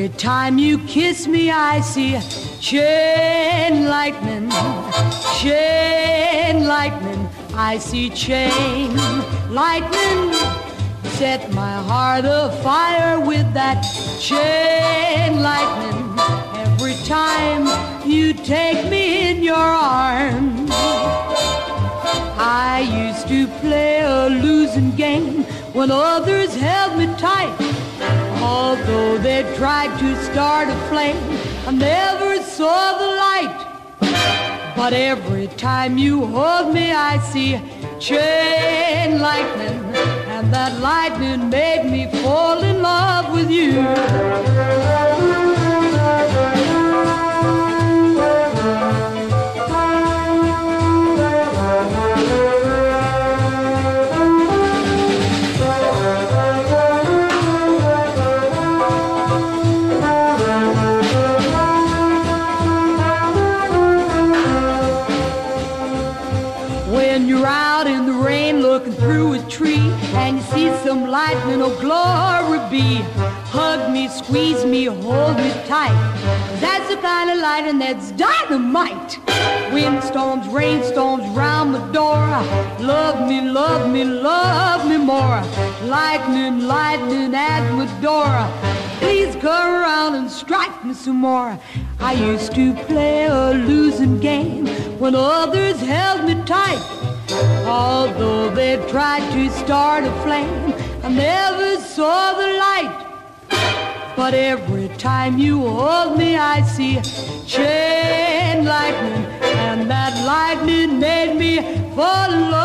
Every time you kiss me, I see chain lightning, chain lightning. I see chain lightning. Set my heart afire with that chain lightning. Every time you take me in your arms, I used to play a losing game when others held me tight. Although they tried to start a flame, I never saw the light. But every time you hold me, I see chain lightning, and that lightning made me fall in love with you. When you're out in the rain looking through a tree and you see some lightning, oh glory be. Hug me, squeeze me, hold me tight. That's the kind of lightning that's dynamite. Windstorms, rainstorms round the door. Love me, love me, love me more. Lightning, lightning at my door. Please come around and strike me some more. I used to play a losing game when others held me tight. Although they tried to start a flame, I never saw the light. But every time you hold me, I see chain lightning, and that lightning made me fall in love.